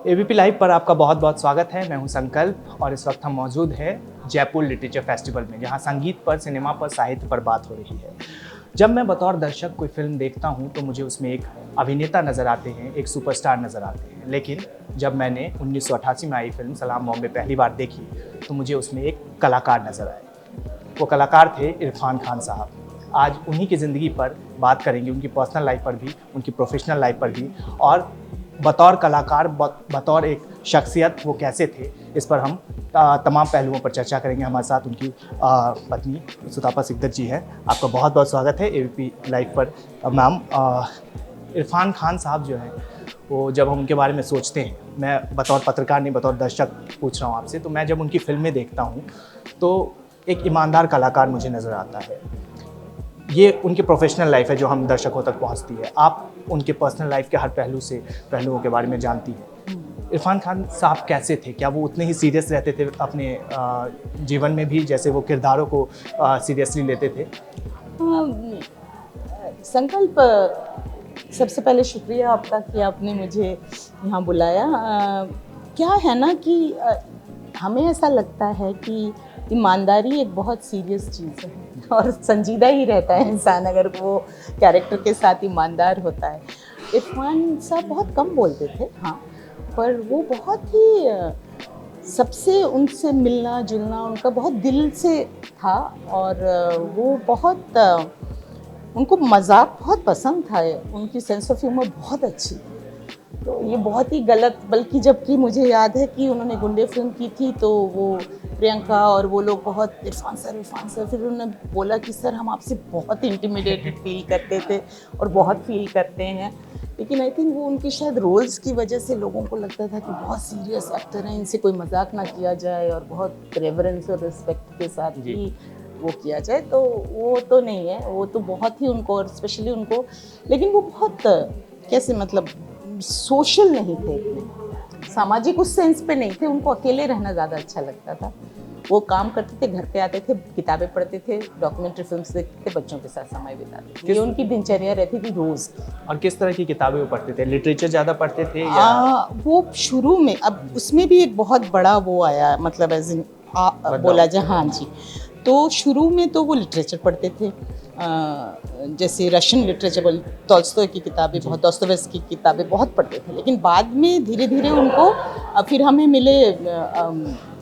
ABP live पर आपका बहुत बहुत स्वागत है। मैं हूं संकल्प और इस वक्त हम मौजूद हैं जयपुर लिटरेचर फेस्टिवल में, जहां संगीत पर, सिनेमा पर, साहित्य पर बात हो रही है। जब मैं बतौर दर्शक कोई फिल्म देखता हूं तो मुझे उसमें एक अभिनेता नज़र आते हैं, एक सुपरस्टार नज़र आते हैं। लेकिन जब मैंने 1988 में आई फिल्म सलाम बॉम्बे पहली बार देखी तो मुझे उसमें एक कलाकार नज़र आए। वो कलाकार थे इरफान खान साहब। आज उन्हीं की ज़िंदगी पर बात करेंगे, उनकी पर्सनल लाइफ पर भी, उनकी प्रोफेशनल लाइफ पर भी, और बतौर कलाकार, बतौर एक शख्सियत वो कैसे थे, इस पर हम तमाम पहलुओं पर चर्चा करेंगे। हमारे साथ उनकी पत्नी सुतापा सिकदर जी हैं। आपका बहुत बहुत स्वागत है एबीपी लाइव पर। मैम, इरफान खान साहब जो हैं, वो जब हम उनके बारे में सोचते हैं, मैं बतौर पत्रकार नहीं बतौर दर्शक पूछ रहा हूँ आपसे, तो मैं जब उनकी फिल्में देखता हूँ तो एक ईमानदार कलाकार मुझे नज़र आता है। ये उनकी प्रोफेशनल लाइफ है जो हम दर्शकों तक पहुंचती है। आप उनके पर्सनल लाइफ के हर पहलुओं के बारे में जानती हैं। इरफान खान साहब कैसे थे? क्या वो उतने ही सीरियस रहते थे अपने जीवन में भी, जैसे वो किरदारों को सीरियसली लेते थे? संकल्प, सबसे पहले शुक्रिया आपका कि आपने मुझे यहाँ बुलाया। क्या है ना कि हमें ऐसा लगता है कि ईमानदारी एक बहुत सीरियस चीज़ है और संजीदा ही रहता है इंसान अगर वो कैरेक्टर के साथ ईमानदार होता है। इरफान साहब बहुत कम बोलते थे, हाँ, पर वो बहुत ही सबसे उनसे मिलना जुलना उनका बहुत दिल से था। और वो बहुत उनको मजाक बहुत पसंद था, उनकी सेंस ऑफ ह्यूमर बहुत अच्छी। तो ये बहुत ही गलत, बल्कि जबकि मुझे याद है कि उन्होंने गुंडे फिल्म की थी तो वो प्रियंका और वो लोग बहुत इरफान सर, फिर उन्होंने बोला कि सर हम आपसे बहुत इंटिमिडेटेड फील करते थे और बहुत फील करते हैं। लेकिन आई थिंक वो उनकी शायद रोल्स की वजह से लोगों को लगता था कि बहुत सीरियस एक्टर हैं, इनसे कोई मजाक ना किया जाए और बहुत रेवरेंस और रिस्पेक्ट के साथ ही वो किया जाए। तो वो तो नहीं है, वो तो बहुत ही उनको, और स्पेशली उनको, लेकिन वो बहुत कैसे मतलब सोशल नहीं थे, इतने सामाजिक उस सेंस पे नहीं थे। उनको अकेले रहना ज़्यादा अच्छा लगता था। वो काम करते थे, घर पे आते थे, किताबें पढ़ते थे, डॉक्यूमेंट्री फिल्म्स देखते थे, बच्चों के साथ समय बिताते थे। ये उनकी दिनचर्या रहती थी रोज़। और किस तरह की किताबें वो पढ़ते थे? लिटरेचर ज़्यादा पढ़ते थे या वो शुरू में, अब उसमें भी एक बहुत बड़ा वो आया, मतलब एज इन बोला जाए, हाँ जी। तो शुरू में तो वो लिटरेचर पढ़ते थे, जैसे रशियन लिटरेचर, टॉल्स्टॉय की किताबें बहुत, दोस्तोयेव्स्की की किताबें बहुत पढ़ते थे। लेकिन बाद में धीरे धीरे उनको, फिर हमें मिले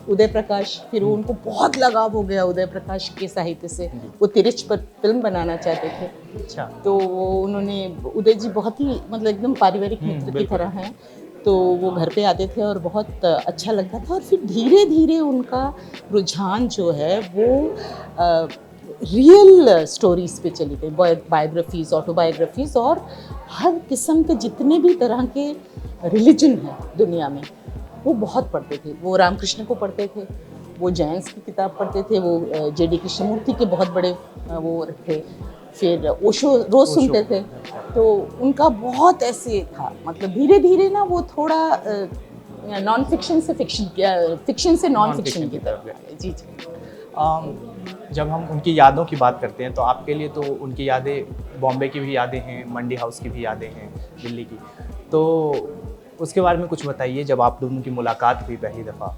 उदय प्रकाश, फिर उनको बहुत लगाव हो गया उदय प्रकाश के साहित्य से। वो तिरछ पर फिल्म बनाना चाहते थे। अच्छा। तो वो उन्होंने, उदय जी बहुत ही मतलब एकदम पारिवारिक मित्र की तरह हैं, तो वो घर पे आते थे और बहुत अच्छा लगता था। और फिर धीरे धीरे उनका रुझान जो है वो रियल स्टोरीज पे चली गई, बायोग्राफीज, ऑटोबायोग्राफीज, और हर किस्म के जितने भी तरह के रिलीजन हैं दुनिया में वो बहुत पढ़ते थे। वो रामकृष्ण को पढ़ते थे, वो जैन्स की किताब पढ़ते थे, वो जेडी कृष्णमूर्ति के बहुत बड़े वो थे, फिर ओशो रोज़ सुनते थे। तो उनका बहुत ऐसे था, मतलब धीरे धीरे ना वो थोड़ा नॉन फिक्शन से फिक्शन से नॉन फिक्शन की तरफ गए। जी जी। जब हम उनकी यादों की बात करते हैं तो आपके लिए तो उनकी यादें बॉम्बे की भी यादें हैं, मंडी हाउस की भी यादें हैं, दिल्ली की, तो उसके बारे में कुछ बताइए। जब आप दोनों की मुलाकात हुई पहली दफ़ा?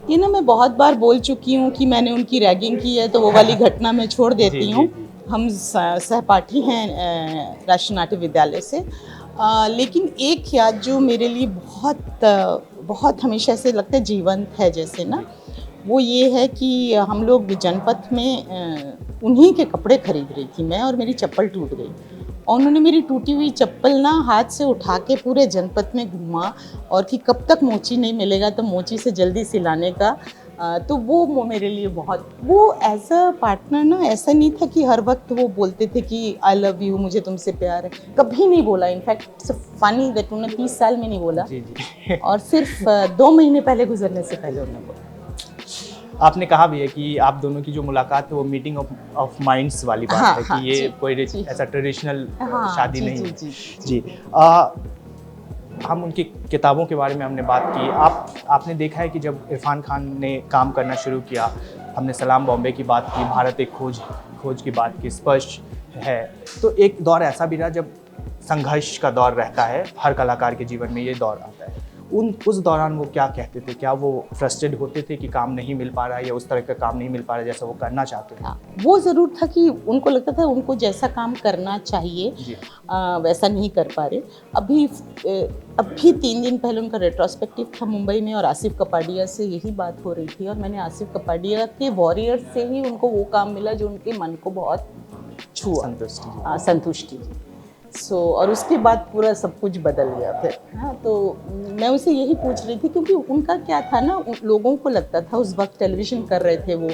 ये ना मैं बहुत बार बोल चुकी हूँ कि मैंने उनकी रैगिंग की है, तो वो वाली घटना मैं छोड़ देती हूँ। हम सहपाठी हैं राष्ट्रीय नाट्य विद्यालय से। लेकिन एक याद जो मेरे लिए बहुत हमेशा से लगता है जीवंत है जैसे ना, वो ये है कि हम लोग जनपथ में उन्हीं के कपड़े खरीद रही थी मैं, और मेरी चप्पल टूट गई और उन्होंने मेरी टूटी हुई चप्पल ना हाथ से उठा के पूरे जनपथ में घूमा, और कि कब तक मोची नहीं मिलेगा तो मोची से जल्दी सिलाने का। तो वो मेरे लिए बहुत, वो एज अ पार्टनर ना ऐसा नहीं था कि हर वक्त वो बोलते थे कि आई लव यू, मुझे तुमसे प्यार है, कभी नहीं बोला। इनफैक्ट इट्स फनी दैट उन्होंने 30 साल में नहीं बोला। जी। और सिर्फ 2 महीने पहले गुजरने से पहले उन्होंने बोला। आपने कहा भी है कि आप दोनों की जो मुलाकात है वो मीटिंग ऑफ माइंड्स वाली बात है, कि ये कोई ऐसा ट्रेडिशनल शादी नहीं है। जी। हम उनकी किताबों के बारे में हमने बात की। आपने देखा है कि जब इरफान खान ने काम करना शुरू किया, हमने सलाम बॉम्बे की बात की, भारत एक खोज की बात की, स्पर्श है, तो एक दौर ऐसा भी रहा जब संघर्ष का दौर रहता है, हर कलाकार के जीवन में ये दौर आता है। उस दौरान वो क्या कहते थे? क्या वो फ्रस्ट्रेट होते थे कि काम नहीं मिल पा रहा है या उस तरह का काम नहीं मिल पा रहा है जैसा वो करना चाहते थे? हाँ, वो ज़रूर था कि उनको लगता था उनको जैसा काम करना चाहिए वैसा नहीं कर पा रहे। अभी 3 दिन पहले उनका रेट्रोस्पेक्टिव था मुंबई में और आसिफ कपाडिया से यही बात हो रही थी और मैंने आसिफ कपाडिया के वॉरियर से ही उनको वो काम मिला जो उनके मन को बहुत छुआ, संतुष्टि। और उसके बाद पूरा सब कुछ बदल गया फिर। हाँ, तो मैं उसे यही पूछ रही थी क्योंकि उनका क्या था ना, लोगों को लगता था उस वक्त टेलीविज़न कर रहे थे वो,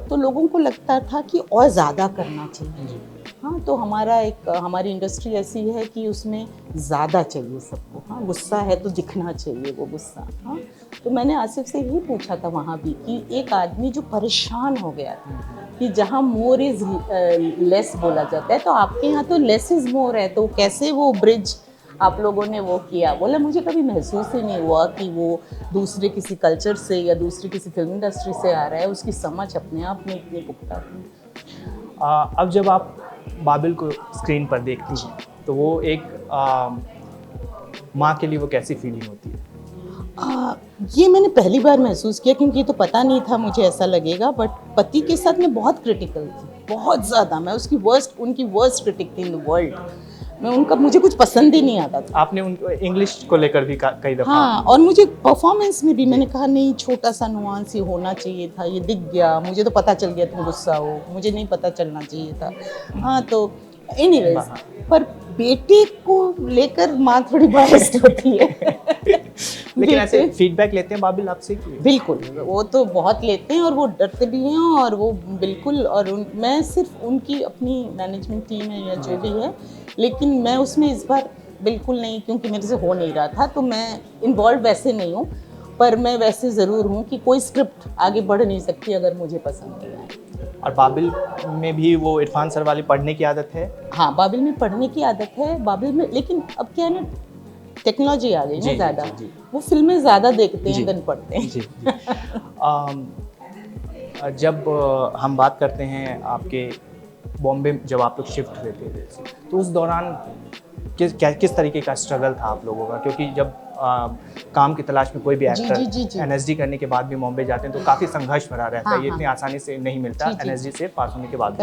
तो लोगों को लगता था कि और ज़्यादा करना चाहिए। हाँ, तो हमारी इंडस्ट्री ऐसी है कि उसमें ज़्यादा चाहिए सबको। हाँ, गुस्सा है तो दिखना चाहिए वो गुस्सा। हाँ, तो मैंने आसिफ से यही पूछा था वहाँ भी कि एक आदमी जो परेशान हो गया था कि जहाँ मोर इज़ लेस बोला जाता है तो आपके यहाँ तो लेस इज़ मोर है, तो कैसे वो ब्रिज आप लोगों ने वो किया? बोला मुझे कभी महसूस ही नहीं हुआ कि वो दूसरे किसी कल्चर से या दूसरी किसी फिल्म इंडस्ट्री से आ रहा है, उसकी समझ अपने आप में इतनी पुख्ता थी। अब जब आप बाबिल को स्क्रीन पर देखती हैं तो वो एक माँ के लिए वो कैसी फीलिंग होती है? ये मैंने पहली बार महसूस किया क्योंकि ये तो पता नहीं था मुझे ऐसा लगेगा, बट पति के साथ मैं बहुत क्रिटिकल थी, बहुत ज़्यादा। मैं उनकी वर्स्ट क्रिटिक थी इन द वर्ल्ड। मुझे कुछ पसंद ही नहीं आता था। आपने उनको इंग्लिश को लेकर भी कई दफ़ा? हाँ, और मुझे परफॉर्मेंस में भी मैंने कहा नहीं, छोटा सा नुआंस ये होना चाहिए था, ये दिख गया, मुझे तो पता चल गया तुम गुस्सा हो, मुझे नहीं पता चलना चाहिए था। हाँ, तो एनीवेज, पर बेटे को लेकर माँ थोड़ी बायस्ड होती है। लेकिन ऐसे फीडबैक लेते हैं बाबिल आपसे कि? बिल्कुल, वो तो बहुत लेते हैं और वो डरते भी हैं और वो बिल्कुल, और मैं सिर्फ उनकी अपनी मैनेजमेंट टीम है या जो भी है, लेकिन मैं उसमें इस बार बिल्कुल नहीं, क्योंकि मेरे से हो नहीं रहा था, तो मैं इन्वॉल्व वैसे नहीं हूँ, पर मैं वैसे ज़रूर हूँ कि कोई स्क्रिप्ट आगे बढ़ नहीं सकती अगर मुझे पसंद नहीं आए। और बाबिल में भी वो इरफान सर वाली पढ़ने की आदत है? हाँ, बाबिल में पढ़ने की आदत है, बाबिल में, लेकिन अब क्या है ना, टेक्नोलॉजी आ गई ना ज़्यादा, वो फिल्में ज़्यादा देखते हैं देन पढ़ते हैं। जब हम बात करते हैं आपके बॉम्बे जब आप लोग शिफ्ट हुए थे तो उस दौरान किस तरीके का स्ट्रगल था आप लोगों का? क्योंकि जब काम की तलाश में कोई भी एक्टर एनएसडी करने के बाद भी बॉम्बे जाते हैं तो काफ़ी संघर्ष भरा रहता है। ये इतनी आसानी से नहीं मिलता एनएसडी से पास होने के बाद।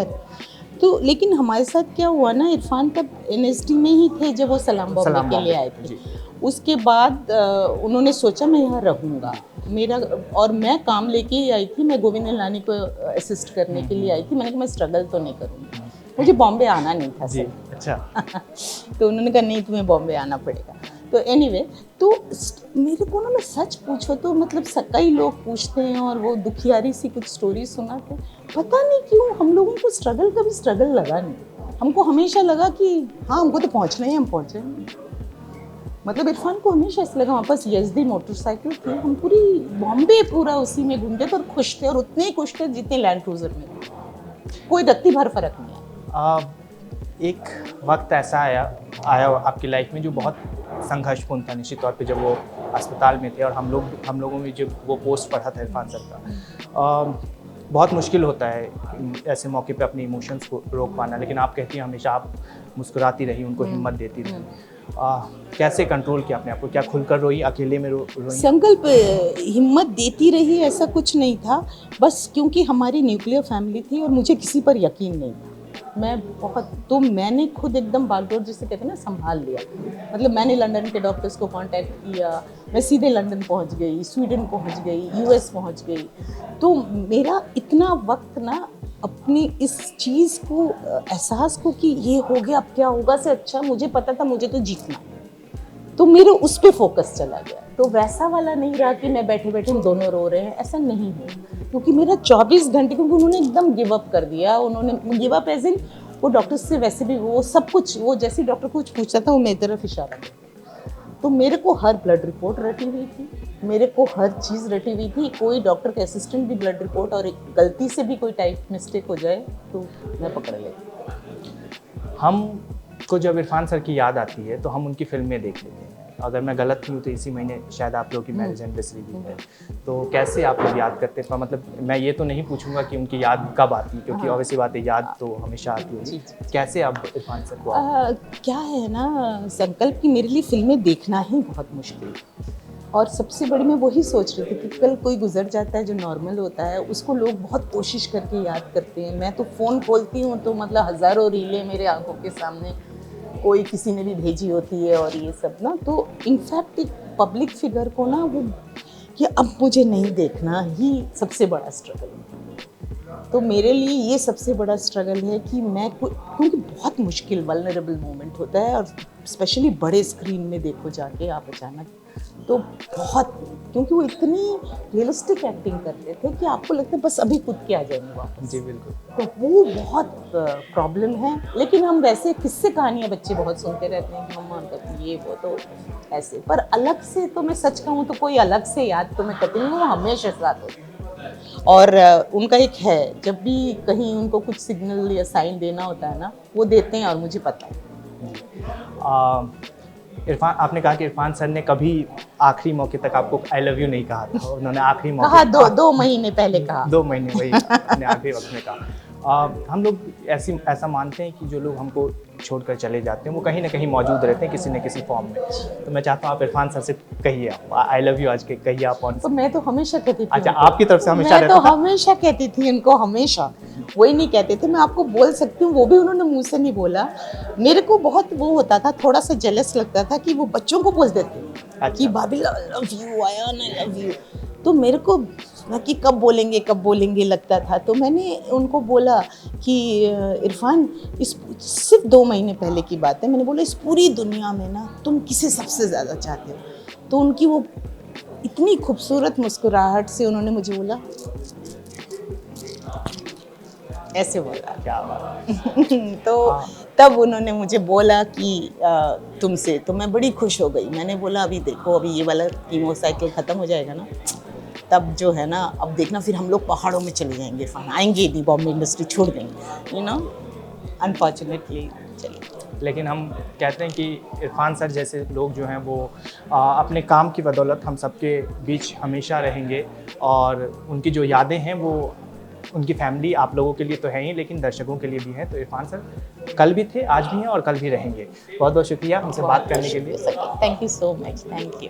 तो लेकिन हमारे साथ क्या हुआ ना, इरफान तब एनएसडी में ही थे जब वो सलाम बॉम्बे के लिए आए थे। उसके बाद उन्होंने सोचा मैं यहाँ रहूँगा, और मैं काम लेके ही आई थी, मैं गोविंद निहलानी को असिस्ट करने के लिए आई थी। मैंने कहा मैं स्ट्रगल तो नहीं करूँगी, मुझे बॉम्बे आना नहीं था सर। अच्छा। तो उन्होंने कहा नहीं, तुम्हें बॉम्बे आना पड़ेगा। तो एनीवे, तो मेरे को ना, मैं सच पूछो तो मतलब कई लोग पूछते हैं और वो दुखियारी सी कुछ स्टोरी सुनाते, पता नहीं क्यों हम लोगों को कभी स्ट्रगल लगा नहीं। हमको हमेशा लगा कि हाँ, हमको तो पहुँचना ही, हम पहुँचे। मतलब इरफान को हमेशा ऐसा लगा, हमारे पास यजदी मोटरसाइकिल थी, हम पूरी बॉम्बे पूरा उसी में घूमते थे और खुश थे, और उतने ही खुश थे जितने लैंड क्रूजर में थे। कोई रत्ती भर फर्क नहीं आया। एक वक्त ऐसा आया आपकी लाइफ में जो बहुत संघर्षपूर्ण था निश्चित तौर पे, जब वो अस्पताल में थे और हम लोगों में जब वो पोस्ट पढ़ा था इरफान सर का। बहुत मुश्किल होता है ऐसे मौके पे अपने इमोशंस को रोक पाना, लेकिन आप कहती हैं हमेशा आप मुस्कुराती रही, उनको हिम्मत देती रही। कैसे कंट्रोल किया अपने आप को? क्या खुलकर रोई, अकेले में रोई? संकल्प हिम्मत देती रही ऐसा कुछ नहीं था, बस क्योंकि हमारी न्यूक्लियर फैमिली थी और मुझे किसी पर यकीन नहीं था। मैंने खुद एकदम बागडोर जिसे कहते हैं ना, संभाल लिया। मतलब मैंने लंदन के डॉक्टर्स को कांटेक्ट किया, मैं सीधे लंदन पहुंच गई, स्वीडन पहुंच गई, यूएस पहुंच गई। तो मेरा इतना वक्त ना अपनी इस चीज़ को, एहसास को कि ये हो गया अब क्या होगा से अच्छा मुझे पता था मुझे तो जीतना, तो मेरे उस पर फोकस चला गया। तो वैसा वाला नहीं रहा कि मैं बैठे बैठे हम दोनों रो रहे हैं, ऐसा नहीं है। क्योंकि मेरा 24 घंटे, क्योंकि उन्होंने एकदम गिव अप कर दिया। उन्होंने गिव अप एज इन, वो डॉक्टर से वैसे भी वो सब कुछ, वो जैसे डॉक्टर कुछ पूछता था वो मेरी तरफ इशारा करता। तो मेरे को हर ब्लड रिपोर्ट रटी हुई थी, मेरे को हर चीज़ रटी हुई थी। कोई डॉक्टर के असिस्टेंट भी ब्लड रिपोर्ट, और गलती से भी कोई टाइप मिस्टेक हो जाए तो मैं पकड़ लेती। हमको जब इरफान सर की याद आती है तो हम उनकी फिल्में देख लेते हैं। अगर मैं गलत नहीं हूँ तो इसी महीने शायद आप लोगों की मैरिज एनिवर्सरी भी है, तो कैसे आप लोग याद करते हैं? मतलब मैं ये तो नहीं पूछूंगा कि उनकी याद कब आती है, क्योंकि ऑब्वियसली बात है, याद तो हमेशा आती है। कैसे आप इरफान सर को? क्या है ना संकल्प, की मेरे लिए फिल्में देखना ही बहुत मुश्किल है। और सबसे बड़ी मैं वही सोच रही थी कि कल कोई गुजर जाता है जो नॉर्मल होता है, उसको लोग बहुत कोशिश करके याद करते हैं। मैं तो फ़ोन खोलती हूँ तो मतलब हज़ारों रीलें मेरे आंखों के सामने कोई किसी ने भी भेजी होती है और ये सब ना। तो इनफैक्ट एक पब्लिक फिगर को ना वो कि अब मुझे नहीं देखना ही सबसे बड़ा स्ट्रगल है। तो मेरे लिए ये सबसे बड़ा स्ट्रगल है कि मैं क्योंकि बहुत मुश्किल वल्नरेबल मोमेंट होता है, और स्पेशली बड़े स्क्रीन में देखो जाके आप अचानक, तो बहुत, क्योंकि वो इतनी रियलिस्टिक एक्टिंग करते थे कि आपको लगता है बस अभी कूद के आ जाएंगे वापस। जी बिल्कुल। तो वो बहुत प्रॉब्लम है। लेकिन हम वैसे किस्से कहानियाँ बच्चे बहुत सुनते रहते हैं कि मम्मा कभी ये वो, तो ऐसे। पर अलग से तो मैं सच कहूँ तो कोई अलग से याद तो मैं करती नहीं, वो हमेशा साथ होती है। और उनका एक है, जब भी कहीं उनको कुछ सिग्नल या साइन देना होता है ना, वो देते हैं और मुझे पता है। इरफान, आपने कहा कि इरफान सर ने कभी आखिरी मौके तक आपको आई लव यू नहीं कहा था। उन्होंने आखिरी मौके कहा, दो महीने पहले कहा। 2 महीने वही अपने आखिरी वक्त में कहा। हम लोग ऐसा मानते हैं कि जो लोग हमको छोड़कर चले जाते हैं वो कहीं ना कहीं मौजूद रहते हैं किसी न किसी फॉर्म में। तो मैं चाहता हूँ आप इरफान सर से कहिए, आई लव यू आज के कहिए आप। तो मैं तो हमेशा कहती थी। अच्छा, आपकी तरफ से हमेशा मैं तो हमेशा कहती थी इनको, हमेशा वही नहीं कहते थे। मैं आपको बोल सकती हूँ, वो भी उन्होंने मुंह से नहीं बोला। मेरे को बहुत वो होता था, थोड़ा सा जेलस लगता था कि वो बच्चों को बोल देते कि भाभी love you, Ayaan I love you. तो मेरे को कि कब बोलेंगे लगता था। तो मैंने उनको बोला कि इरफान, इस सिर्फ 2 महीने पहले की बात है, मैंने बोला इस पूरी दुनिया में ना तुम किसे सबसे ज़्यादा चाहते हो? तो उनकी वो इतनी खूबसूरत मुस्कुराहट से उन्होंने मुझे बोला, ऐसे बोला। क्या बात। तो तब उन्होंने मुझे बोला कि तुमसे, तो मैं बड़ी खुश हो गई। मैंने बोला अभी देखो, अभी ये वाला कीमो साइकिल ख़त्म हो जाएगा ना, तब जो है ना, अब देखना फिर हम लोग पहाड़ों में चले जाएंगे, इरफान आएंगे नहीं, बॉम्बे इंडस्ट्री छोड़ देंगे, यू नो। अनफॉर्चुनेटली चलिए। लेकिन हम कहते हैं कि इरफान सर जैसे लोग जो हैं वो अपने काम की बदौलत हम सबके बीच हमेशा रहेंगे, और उनकी जो यादें हैं वो उनकी फैमिली आप लोगों के लिए तो है ही, लेकिन दर्शकों के लिए भी है। तो इरफान सर कल भी थे, आज भी हैं और कल भी रहेंगे। बहुत बहुत शुक्रिया हमसे बात करने के लिए। Thank you so much. Thank you.